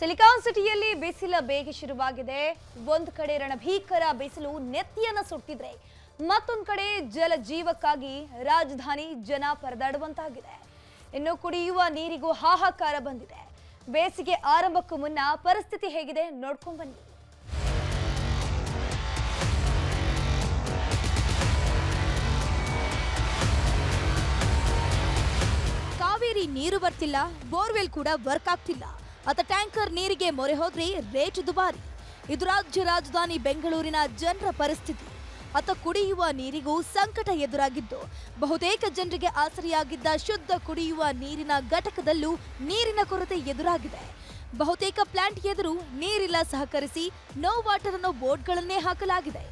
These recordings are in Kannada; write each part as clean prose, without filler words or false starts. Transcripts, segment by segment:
ಸಿಲಿಕಾನ್ ಸಿಟಿಯಲ್ಲಿ ಬಿಸಿಲ ಬೇಗೆ ಶುರುವಾಗಿದೆ. ಒಂದು ಕಡೆ ರಣಭೀಕರ ಬಿಸಿಲು ನೆತ್ತಿಯನ್ನ ಸುಟ್ಟಿದ್ರೆ ಮತ್ತೊಂದು ಕಡೆ ಜಲ ಜೀವಕ್ಕಾಗಿ ರಾಜಧಾನಿ ಜನ ಪರದಾಡುವಂತಾಗಿದೆ. ಇನ್ನು ಕುಡಿಯುವ ನೀರಿಗೂ ಹಾಹಾಕಾರ ಬಂದಿದೆ. ಬೇಸಿಗೆ ಆರಂಭಕ್ಕೂ ಮುನ್ನ ಪರಿಸ್ಥಿತಿ ಹೇಗಿದೆ ನೋಡ್ಕೊಂಡು ಬನ್ನಿ. ಕಾವೇರಿ ನೀರು ಬರ್ತಿಲ್ಲ, ಬೋರ್ವೆಲ್ ಕೂಡ ವರ್ಕ್ ಆಗ್ತಿಲ್ಲ. ಅತ ಟ್ಯಾಂಕರ್ ನೀರಿಗೆ ಮೊರೆ ಹೋದ್ರೆ ರೇಟ್ ದುಬಾರಿ. ಇದು ರಾಜ್ಯ ರಾಜಧಾನಿ ಬೆಂಗಳೂರಿನ ಜನರ ಪರಿಸ್ಥಿತಿ. ಅತ ಕುಡಿಯುವ ನೀರಿಗೂ ಸಂಕಟ ಎದುರಾಗಿದ್ದು, ಬಹುತೇಕ ಜನರಿಗೆ ಆಸರೆಯಾಗಿದ್ದ ಶುದ್ಧ ಕುಡಿಯುವ ನೀರಿನ ಘಟಕದಲ್ಲೂ ನೀರಿನ ಕೊರತೆ ಎದುರಾಗಿದೆ. ಬಹುತೇಕ ಪ್ಲಾಂಟ್ ಎದುರು ನೀರಿಲ್ಲ ಸಹಕರಿಸಿ ನೋ ವಾಟರ್ ಅನ್ನೋ ಬೋರ್ಡ್ಗಳನ್ನೇ ಹಾಕಲಾಗಿದೆ.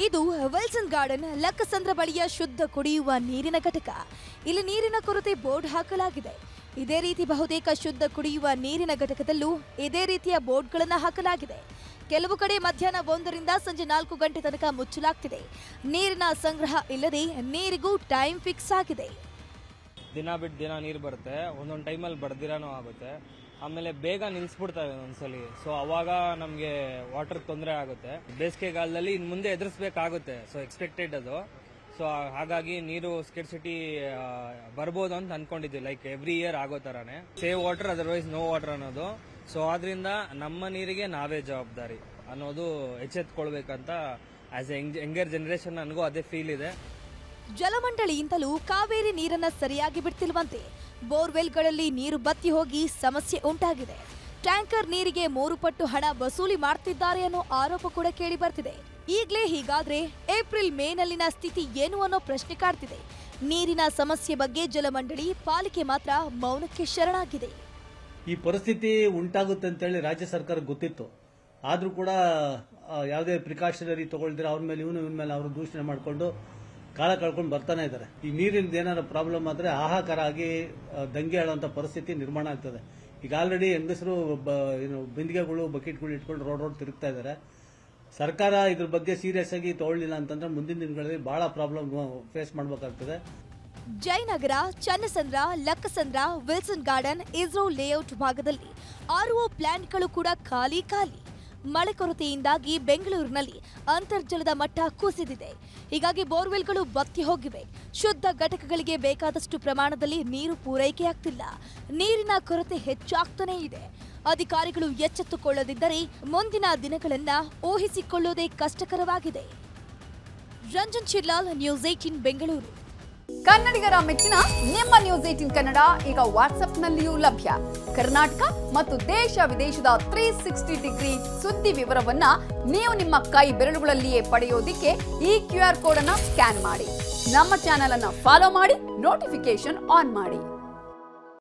ಇದು ವಿಲ್ಸನ್ ಗಾರ್ಡನ್ ಲಕ್ಕಸಂದ್ರ ಬಳಿಯ ಶುದ್ಧ ಕುಡಿಯುವ ನೀರಿನ ಘಟಕ. ಇಲ್ಲಿ ನೀರಿನ ಕೊರತೆ ಬೋರ್ಡ್ ಹಾಕಲಾಗಿದೆ. ಇದೇ ರೀತಿ ಬಹುತೇಕ ಶುದ್ಧ ಕುಡಿಯುವ ನೀರಿನ ಘಟಕದಲ್ಲೂ ಇದೇ ರೀತಿಯ ಬೋರ್ಡ್ಗಳನ್ನು ಹಾಕಲಾಗಿದೆ. ಕೆಲವು ಕಡೆ ಮಧ್ಯಾಹ್ನ 1ರಿಂದ ಸಂಜೆ 4 ಗಂಟೆ ತನಕ ಮುಚ್ಚಲಾಗ್ತಿದೆ. ನೀರಿನ ಸಂಗ್ರಹ ಇಲ್ಲದೆ ನೀರಿಗೂ ಟೈಮ್ ಫಿಕ್ಸ್ ಆಗಿದೆ. ದಿನ ಬಿಟ್ಟು ದಿನ ನೀರು ಬರುತ್ತೆ, ಒಂದೊಂದು ಟೈಮಲ್ಲಿ ಬಡ್ದಿರಾನೂ ಆಗುತ್ತೆ. ಆಮೇಲೆ ಬೇಗ ನಿಲ್ಸ್ಬಿಡ್ತವೆ ಒಂದ್ಸಲಿ. ಸೊ ಅವಾಗ ನಮಗೆ ವಾಟರ್ ತೊಂದರೆ ಆಗುತ್ತೆ. ಬೇಸಿಗೆಗಾಲದಲ್ಲಿ ಇನ್ನು ಮುಂದೆ ಎದುರಿಸಬೇಕಾಗುತ್ತೆ. ಸೊ ಎಕ್ಸ್ಪೆಕ್ಟೆಡ್ ಅದು. ಸೊ ಹಾಗಾಗಿ ನೀರು ಸ್ಕೆರ್ಸಿಟಿ ಬರ್ಬೋದು ಅಂತ ಅನ್ಕೊಂಡಿದ್ವಿ. ಲೈಕ್ ಎವ್ರಿ ಇಯರ್ ಆಗೋ ತರಾನೇ save water otherwise no water ಅನ್ನೋದು. ಸೊ ಆದ್ರಿಂದ ನಮ್ಮ ನೀರಿಗೆ ನಾವೇ ಜವಾಬ್ದಾರಿ ಅನ್ನೋದು ಎಚ್ಚೆತ್ಕೊಳ್ಬೇಕಂತ ಆಸ್ ಎ ಯಂಗರ್ ಜನರೇಷನ್ ನನಗೂ ಅದೇ ಫೀಲ್ ಇದೆ. ಜಲಮಂಡಳಿಯಿಂದಲೂ ಕಾವೇರಿ ನೀರನ್ನ ಸರಿಯಾಗಿ ಬಿಡ್ತಿಲ್ವಂತೆ. ಬೋರ್ವೆಲ್ಗಳಲ್ಲಿ ನೀರು ಬತ್ತಿ ಹೋಗಿ ಸಮಸ್ಯೆ ಉಂಟಾಗಿದೆ. ಟ್ಯಾಂಕರ್ ನೀರಿಗೆ 3 ಪಟ್ಟು ಹಣ ವಸೂಲಿ ಮಾಡ್ತಿದ್ದಾರೆ ಅನ್ನೋ ಆರೋಪ ಕೂಡ ಕೇಳಿ ಬರ್ತಿದೆ. ಈಗಲೇ ಹೀಗಾದ್ರೆ ಏಪ್ರಿಲ್ ಮೇನಲ್ಲಿನ ಸ್ಥಿತಿ ಏನು ಅನ್ನೋ ಪ್ರಶ್ನೆ ಕಾಡ್ತಿದೆ. ನೀರಿನ ಸಮಸ್ಯೆ ಬಗ್ಗೆ ಜಲಮಂಡಳಿ ಪಾಲಿಕೆ ಮಾತ್ರ ಮೌನಕ್ಕೆ ಶರಣಾಗಿದೆ. ಈ ಪರಿಸ್ಥಿತಿ ಉಂಟಾಗುತ್ತೆ ಅಂತೇಳಿ ರಾಜ್ಯ ಸರ್ಕಾರ ಗೊತ್ತಿತ್ತು. ಆದ್ರೂ ಕೂಡ ಯಾವುದೇ ಪ್ರಿಕಾಷನರಿ ತಗೊಳ್ದಿರ ಅವ್ರ ಮೇಲೆ ಇವನ ಮೇಲೆ ಅವರು ದೂಷಣೆ ಮಾಡಿಕೊಂಡು ಕಾಲ ಕಳ್ಕೊಂಡು ಬರ್ತಾನೆ ಇದ್ದಾರೆ. ಈ ನೀರಿನ ಏನಾದ್ರು ಪ್ರಾಬ್ಲಮ್ ಆದ್ರೆ ಹಾಹಾಕಾರ ಆಗಿ ದಂಗೆ ಹೇಳುವಂತ ಪರಿಸ್ಥಿತಿ ನಿರ್ಮಾಣ ಆಗ್ತದೆ. ಈಗ ಆಲ್ರೆಡಿ ಹೆಂಗಸರು ಬಿಂದಿಗೆಗಳು ಬಕೆಟ್ಗಳು ಇಟ್ಕೊಂಡು ರೋಡ್ ತಿರುಗ್ತಾ ಇದ್ದಾರೆ. ಸರ್ಕಾರ ಇದ್ರ ಬಗ್ಗೆ ಸೀರಿಯಸ್ ಆಗಿ ತಗೊಳ್ಳಿಲ್ಲ ಅಂತಂದ್ರೆ ಮುಂದಿನ ದಿನಗಳಲ್ಲಿ ಬಹಳ ಪ್ರಾಬ್ಲಮ್ ಫೇಸ್ ಮಾಡಬೇಕಾಗ್ತದೆ. ಜಯನಗರ, ಚನ್ನಸಂದ್ರ, ಲಕ್ಕಸಂದ್ರ, ವಿಲ್ಸನ್ ಗಾರ್ಡನ್, ಇಸ್ರೋ ಲೇಔಟ್ ಭಾಗದಲ್ಲಿ RO ಪ್ಲಾಂಟ್ಗಳು ಕೂಡ ಖಾಲಿ. ಮಳೆ ಕೊರತೆಯಿಂದಾಗಿ ಬೆಂಗಳೂರಿನಲ್ಲಿ ಅಂತರ್ಜಲದ ಮಟ್ಟ ಕುಸಿದಿದೆ. ಹೀಗಾಗಿ ಬೋರ್ವೆಲ್ಗಳು ಬತ್ತಿ ಹೋಗಿವೆ. ಶುದ್ಧ ಘಟಕಗಳಿಗೆ ಬೇಕಾದಷ್ಟು ಪ್ರಮಾಣದಲ್ಲಿ ನೀರು ಪೂರೈಕೆಯಾಗ್ತಿಲ್ಲ. ನೀರಿನ ಕೊರತೆ ಹೆಚ್ಚಾಗ್ತಾನೇ ಇದೆ. ಅಧಿಕಾರಿಗಳು ಎಚ್ಚೆತ್ತುಕೊಳ್ಳದಿದ್ದರೆ ಮುಂದಿನ ದಿನಗಳನ್ನ ಊಹಿಸಿಕೊಳ್ಳುವುದೇ ಕಷ್ಟಕರವಾಗಿದೆ. ರಂಜನ್ ಚಿರ್ಲಾಲ್, ನ್ಯೂಸ್ 18 ಬೆಂಗಳೂರು. ಕನ್ನಡಿಗರ ಮೆಚ್ಚಿನ ನಿಮ್ಮ ನ್ಯೂಸ್ 18 ಕನ್ನಡ ಈಗ ವಾಟ್ಸ್ಆಪ್ನಲ್ಲಿಯೂ ಲಭ್ಯ. ಕರ್ನಾಟಕ ಮತ್ತು ದೇಶ ವಿದೇಶದ 360 ಡಿಗ್ರಿ ಸುದ್ದಿ ವಿವರವನ್ನ ನೀವು ನಿಮ್ಮ ಕೈ ಬೆರಳುಗಳಲ್ಲಿಯೇ ಪಡೆಯೋದಿಕ್ಕೆ ಈ QR ಕೋಡ್ ಅನ್ನ ಸ್ಕ್ಯಾನ್ ಮಾಡಿ. ನಮ್ಮ ಚಾನೆಲ್ ಅನ್ನ ಫಾಲೋ ಮಾಡಿ, ನೋಟಿಫಿಕೇಶನ್ ಆನ್ ಮಾಡಿ.